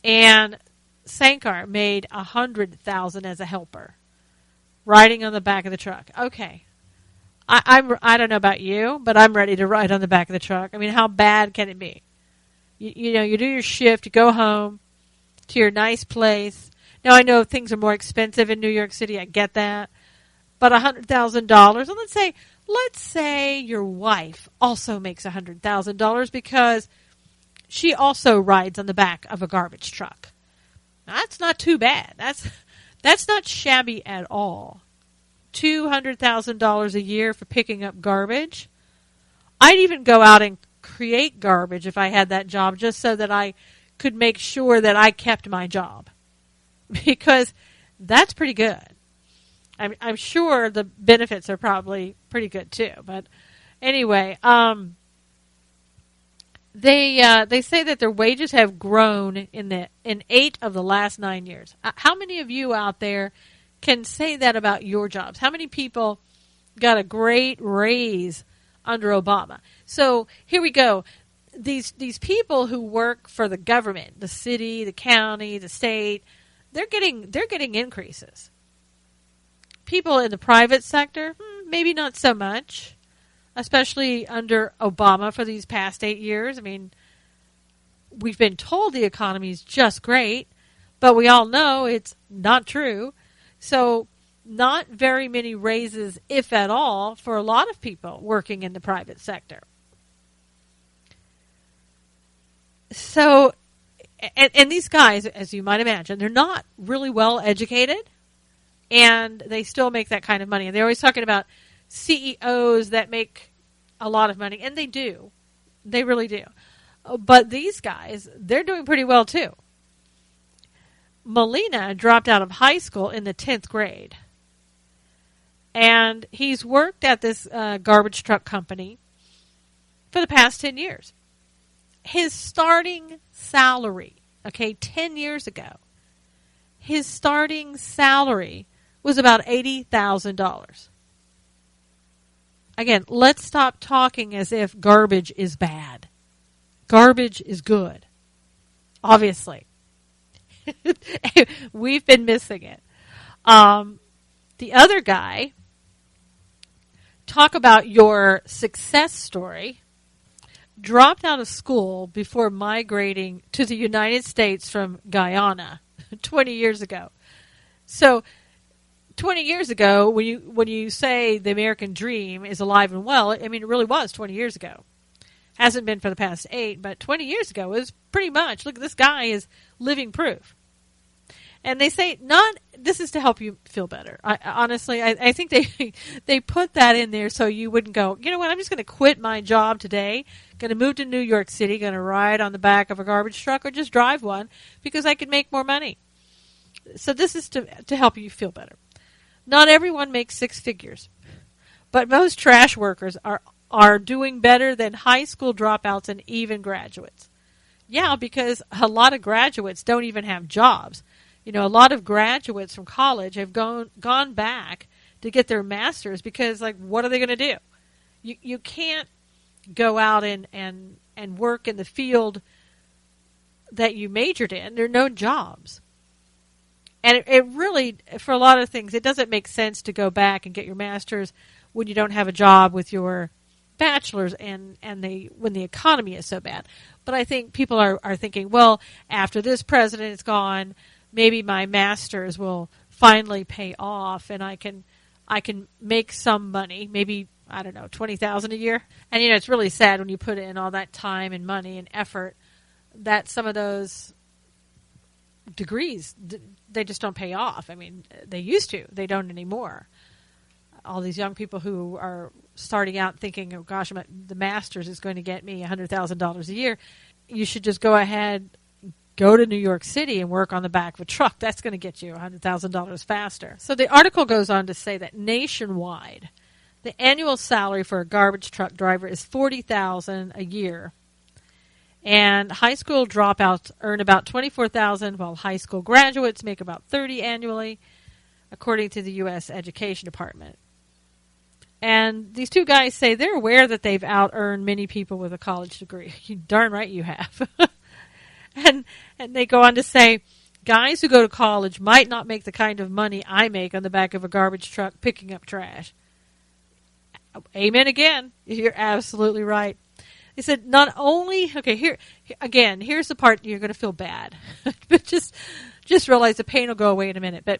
And Sankar made $100,000 as a helper, riding on the back of the truck. Okay, I don't know about you, but I'm ready to ride on the back of the truck. I mean, how bad can it be? You know, you do your shift, you go home to your nice place. Now, I know things are more expensive in New York City. I get that, but $100,000. And let's say your wife also makes $100,000 because she also rides on the back of a garbage truck. Now, that's not too bad. That's not shabby at all. $200,000 a year for picking up garbage. I'd even go out and create garbage if I had that job, just so that I could make sure that I kept my job, because that's pretty good. I'm sure the benefits are probably pretty good too. But anyway, they say that their wages have grown in 8 of the last 9 years. How many of you out there can say that about your jobs? How many people got a great raise under Obama? So here we go. These people who work for the government, the city, the county, the state, they're getting increases. People in the private sector, maybe not so much, especially under Obama for these past 8 years. I mean, we've been told the economy is just great, but we all know it's not true. So not very many raises, if at all, for a lot of people working in the private sector. So, and these guys, as you might imagine, they're not really well educated, and they still make that kind of money. And they're always talking about CEOs that make a lot of money, and they do. They really do. But these guys, they're doing pretty well too. Molina dropped out of high school in the 10th grade. And he's worked at this garbage truck company for the past 10 years. His starting salary, 10 years ago, his starting salary was about $80,000. Again, let's stop talking as if garbage is bad. Garbage is good. Obviously. We've been missing it. The other guy, talk about your success story, dropped out of school before migrating to the United States from Guyana 20 years ago. So 20 years ago, when you say the American dream is alive and well, I mean, it really was 20 years ago. Hasn't been for the past 8, but 20 years ago it was pretty much, look, this guy is living proof. And they say, this is to help you feel better. Honestly, I think they put that in there so you wouldn't go, you know what, I'm just going to quit my job today, going to move to New York City, going to ride on the back of a garbage truck or just drive one because I can make more money. So this is to help you feel better. Not everyone makes 6 figures, but most trash workers are doing better than high school dropouts and even graduates. Yeah, because a lot of graduates don't even have jobs. You know, a lot of graduates from college have gone back to get their master's because, like, what are they going to do? You can't go out and work in the field that you majored in. There are no jobs. And it really, for a lot of things, it doesn't make sense to go back and get your master's when you don't have a job with your bachelor's and when the economy is so bad. But I think people are thinking, well, after this president is gone, maybe my master's will finally pay off and I can make some money, maybe, I don't know, $20,000 a year. And, you know, it's really sad when you put in all that time and money and effort that some of those degrees, they just don't pay off. I mean, they used to. They don't anymore. All these young people who are starting out thinking, oh, gosh, the master's is going to get me $100,000 a year. You should just go ahead, go to New York City and work on the back of a truck. That's going to get you $100,000 faster. So the article goes on to say that nationwide, the annual salary for a garbage truck driver is $40,000 a year. And high school dropouts earn about $24,000, while high school graduates make about $30,000 annually, according to the U.S. Education Department. And these two guys say they're aware that they've out-earned many people with a college degree. You darn right you have. and they go on to say, guys who go to college might not make the kind of money I make on the back of a garbage truck picking up trash. Amen again. You're absolutely right. They said not only, here's the part you're going to feel bad. But just realize the pain will go away in a minute. But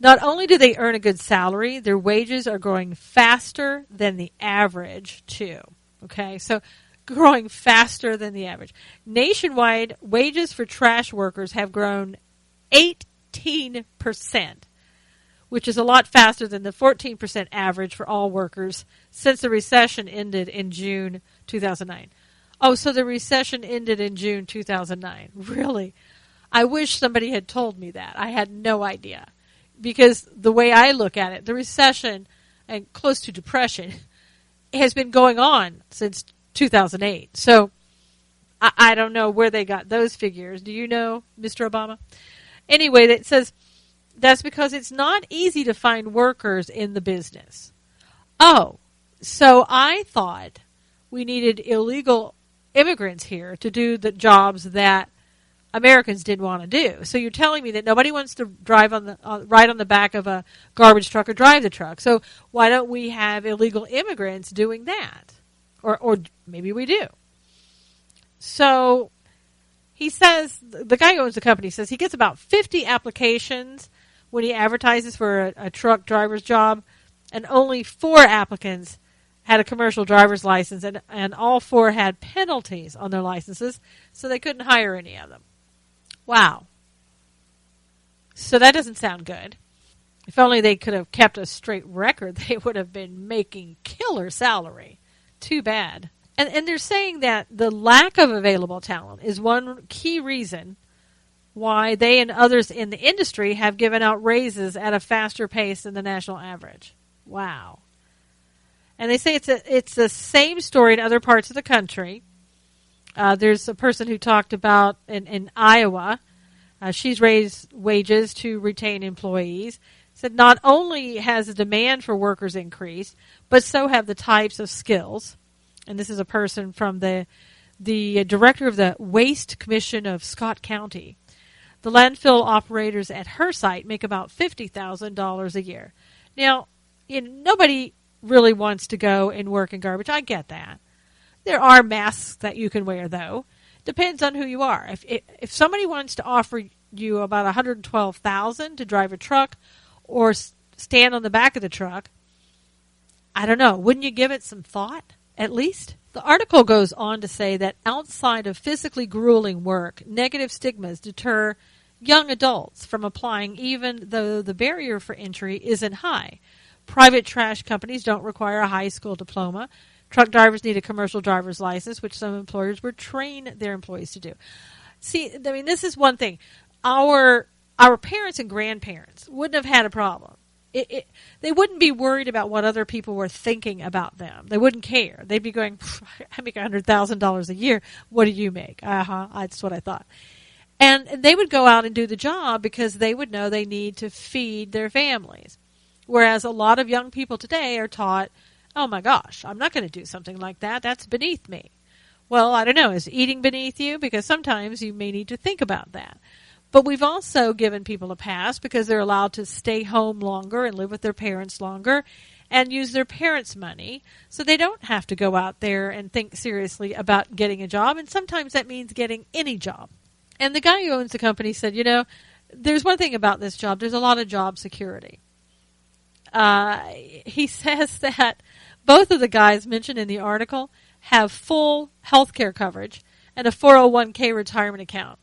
not only do they earn a good salary, their wages are growing faster than the average, too. Okay, so growing faster than the average. Nationwide, wages for trash workers have grown 18%, which is a lot faster than the 14% average for all workers since the recession ended in June 2009. Oh, so the recession ended in June 2009. Really? I wish somebody had told me that. I had no idea. Because the way I look at it, the recession and close to depression has been going on since 2008. So I don't know where they got those figures. Do you know, Mr. Obama? Anyway, that says that's because it's not easy to find workers in the business. Oh, so I thought we needed illegal immigrants here to do the jobs that Americans didn't want to do. So you're telling me that nobody wants to ride on the back of a garbage truck or drive the truck. So why don't we have illegal immigrants doing that? Or maybe we do. So he says, the guy who owns the company says he gets about 50 applications when he advertises for a truck driver's job, and only 4 applicants had a commercial driver's license, and all 4 had penalties on their licenses, so they couldn't hire any of them. Wow. So that doesn't sound good. If only they could have kept a straight record, they would have been making killer salary. Too bad. And they're saying that the lack of available talent is one key reason why they and others in the industry have given out raises at a faster pace than the national average. Wow. And they say it's the same story in other parts of the country. There's a person who talked about in Iowa. She's raised wages to retain employees. Said not only has the demand for workers increased, but so have the types of skills. And this is a person from the director of the Waste Commission of Scott County. The landfill operators at her site make about $50,000 a year. Now, nobody really wants to go and work in garbage. I get that. There are masks that you can wear, though. Depends on who you are. If somebody wants to offer you about $112,000 to drive a truck or stand on the back of the truck, I don't know. Wouldn't you give it some thought, at least? The article goes on to say that outside of physically grueling work, negative stigmas deter young adults from applying even though the barrier for entry isn't high. Private trash companies don't require a high school diploma. Truck drivers need a commercial driver's license, which some employers would train their employees to do. See, I mean, this is one thing. Our parents and grandparents wouldn't have had a problem. They wouldn't be worried about what other people were thinking about them. They wouldn't care. They'd be going, I make $100,000 a year. What do you make? That's what I thought. And they would go out and do the job because they would know they need to feed their families. Whereas a lot of young people today are taught, oh my gosh, I'm not going to do something like that. That's beneath me. Well, I don't know. Is eating beneath you? Because sometimes you may need to think about that. But we've also given people a pass because they're allowed to stay home longer and live with their parents longer and use their parents' money so they don't have to go out there and think seriously about getting a job. And sometimes that means getting any job. And the guy who owns the company said, there's one thing about this job. There's a lot of job security. He says that both of the guys mentioned in the article have full health care coverage and a 401k retirement account.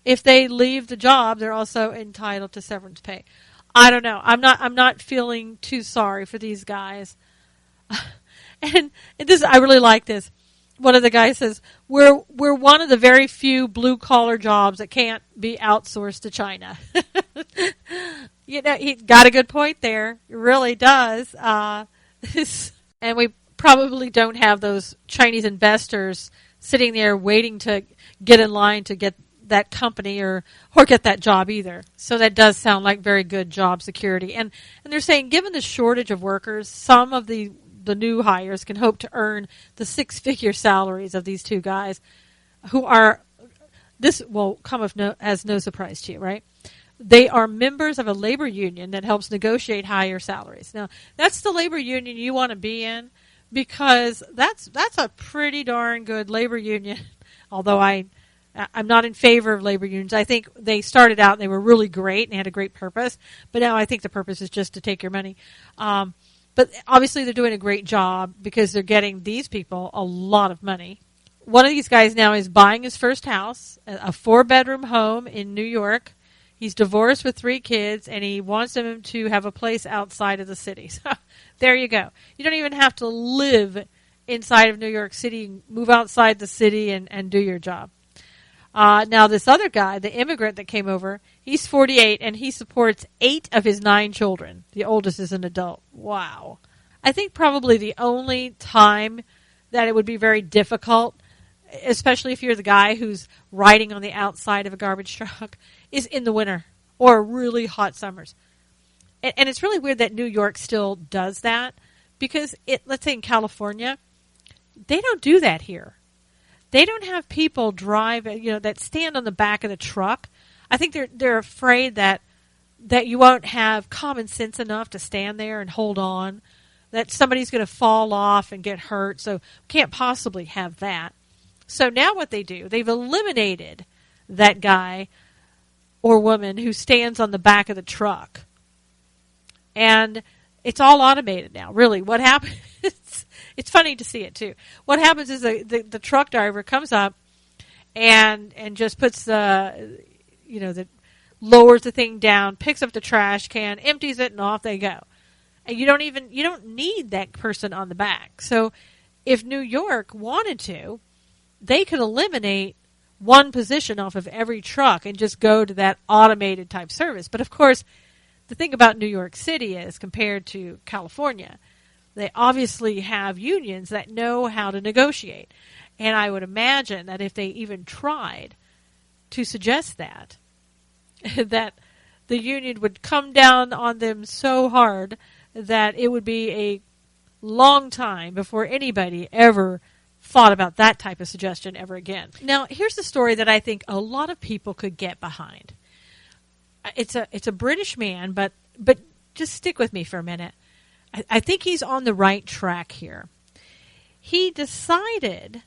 If they leave the job, they're also entitled to severance pay. I don't know. I'm not feeling too sorry for these guys. and this, I really like this. One of the guys says, we're one of the very few blue collar jobs that can't be outsourced to China. He got a good point there. It really does. And we probably don't have those Chinese investors sitting there waiting to get in line to get that company or get that job either. So that does sound like very good job security. And they're saying given the shortage of workers, some of the new hires can hope to earn the six-figure salaries of these two guys who are, this will come as no surprise to you, right? They are members of a labor union that helps negotiate higher salaries. Now, that's the labor union you want to be in because that's a pretty darn good labor union, although I'm not in favor of labor unions. I think they started out and they were really great and they had a great purpose, but now I think the purpose is just to take your money. But obviously they're doing a great job because they're getting these people a lot of money. One of these guys now is buying his first house, a 4-bedroom home in New York. He's divorced with 3 kids, and he wants them to have a place outside of the city. So there you go. You don't even have to live inside of New York City. Move outside the city and do your job. Now, this other guy, the immigrant that came over, he's 48, and he supports 8 of his 9 children. The oldest is an adult. Wow. I think probably the only time that it would be very difficult, especially if you're the guy who's riding on the outside of a garbage truck, is in the winter or really hot summers. And it's really weird that New York still does that because, let's say in California, they don't do that here. They don't have people drive, that stand on the back of the truck. I think they're afraid that you won't have common sense enough to stand there and hold on, that somebody's going to fall off and get hurt. So can't possibly have that. So now what they do, they've eliminated that guy or woman who stands on the back of the truck. And it's all automated now, really. What happens, it's funny to see it too. What happens is the truck driver comes up and just puts lowers the thing down, picks up the trash can, empties it, and off they go. And you don't need that person on the back. So if New York wanted to, they could eliminate one position off of every truck and just go to that automated type service. But of course, the thing about New York City is, compared to California, they obviously have unions that know how to negotiate. And I would imagine that if they even tried to suggest that, that the union would come down on them so hard that it would be a long time before anybody ever thought about that type of suggestion ever again. Now, here's the story that I think a lot of people could get behind. It's a British man, but just stick with me for a minute. I think he's on the right track here. He decided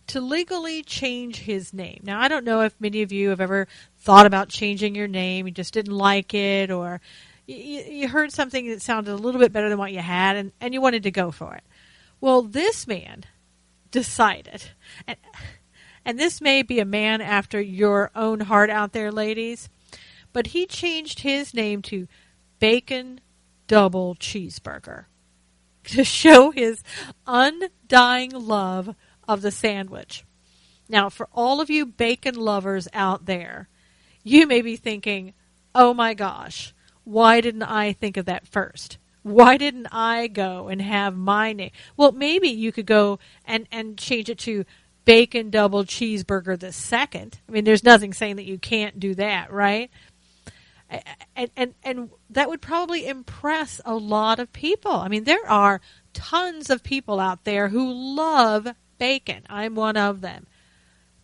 to legally change his name. Now, I don't know if many of you have ever thought about changing your name. You just didn't like it, or you heard something that sounded a little bit better than what you had, and you wanted to go for it. Well, this man decided, and this may be a man after your own heart out there, ladies, but he changed his name to Bacon Double Cheeseburger to show his undying love of the sandwich. Now, for all of you bacon lovers out there, you may be thinking, oh my gosh, why didn't I think of that first? Why didn't I go and have my name? Well, maybe you could go and change it to Bacon Double Cheeseburger the second. I mean, there's nothing saying that you can't do that, right? And that would probably impress a lot of people. I mean, there are tons of people out there who love bacon. I'm one of them.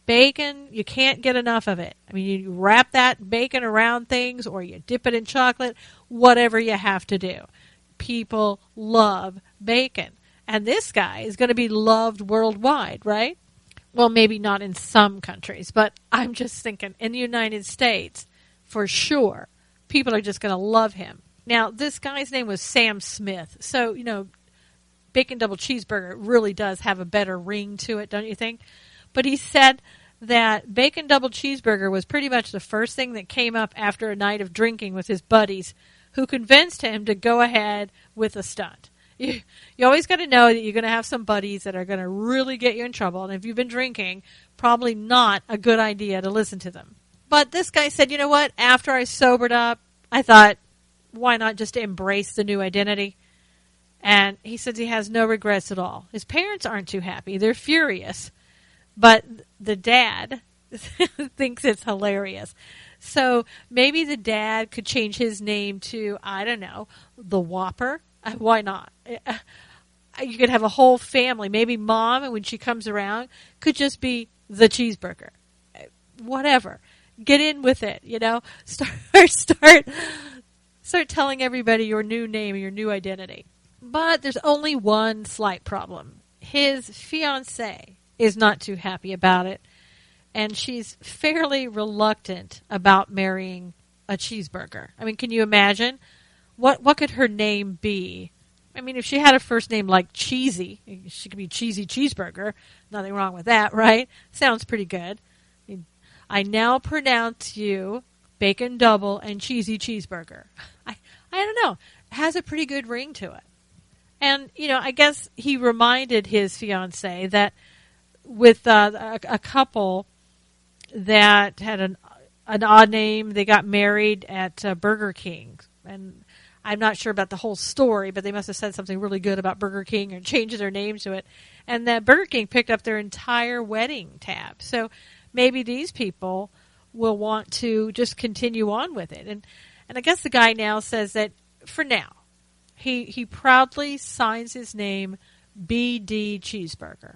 Bacon, you can't get enough of it. I mean, you wrap that bacon around things, or you dip it in chocolate, whatever you have to do. People love bacon. And this guy is going to be loved worldwide, right? Well, maybe not in some countries, but I'm just thinking in the United States, for sure, people are just going to love him. Now, this guy's name was Sam Smith. So, Bacon Double Cheeseburger really does have a better ring to it, don't you think? But he said that Bacon Double Cheeseburger was pretty much the first thing that came up after a night of drinking with his buddies, who convinced him to go ahead with a stunt. You always got to know that you're going to have some buddies that are going to really get you in trouble. And if you've been drinking, probably not a good idea to listen to them. But this guy said, you know what? After I sobered up, I thought, why not just embrace the new identity? And he says he has no regrets at all. His parents aren't too happy. They're furious. But the dad thinks it's hilarious. So maybe the dad could change his name to, I don't know, the Whopper. Why not? You could have a whole family. Maybe mom, and when she comes around, could just be the Cheeseburger. Whatever. Get in with it, Start telling everybody your new name and your new identity. But there's only one slight problem. His fiancée is not too happy about it, and she's fairly reluctant about marrying a cheeseburger. I mean, can you imagine? What could her name be? I mean, if she had a first name like Cheesy, she could be Cheesy Cheeseburger. Nothing wrong with that, right? Sounds pretty good. I now pronounce you Bacon Double and Cheesy Cheeseburger. I don't know. It has a pretty good ring to it. And, I guess he reminded his fiancée that with a couple that had an odd name, they got married at Burger King. And I'm not sure about the whole story, but they must have said something really good about Burger King or changed their name to it. And that Burger King picked up their entire wedding tab. So maybe these people will want to just continue on with it. And I guess the guy now says that for now, he proudly signs his name BD Cheeseburger.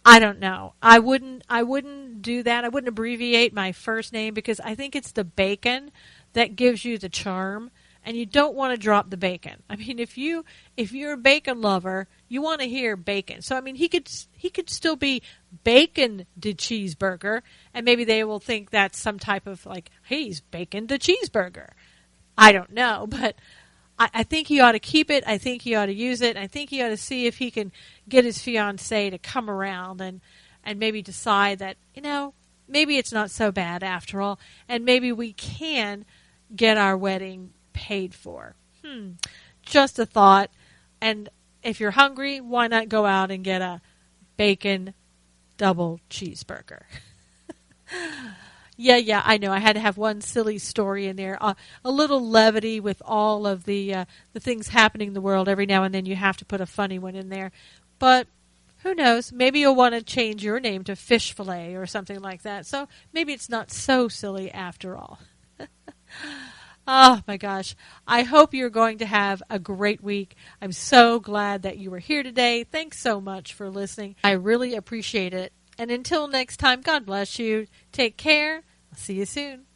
I don't know. I wouldn't do that. I wouldn't abbreviate my first name because I think it's the bacon that gives you the charm, and you don't want to drop the bacon. I mean, if you're a bacon lover, you want to hear bacon. So I mean, he could still be Bacon the Cheeseburger, and maybe they will think that's some type of like, hey, he's Bacon the Cheeseburger. I don't know, but I think he ought to keep it. I think he ought to use it. I think he ought to see if he can get his fiancée to come around and maybe decide that, maybe it's not so bad after all, and maybe we can get our wedding paid for. Just a thought. And if you're hungry, why not go out and get a Bacon Double Cheeseburger? Yeah, I know. I had to have one silly story in there, a little levity with all of the things happening in the world. Every now and then you have to put a funny one in there. But who knows? Maybe you'll want to change your name to Fish Fillet or something like that. So maybe it's not so silly after all. Oh, my gosh. I hope you're going to have a great week. I'm so glad that you were here today. Thanks so much for listening. I really appreciate it. And until next time, God bless you. Take care. I'll see you soon.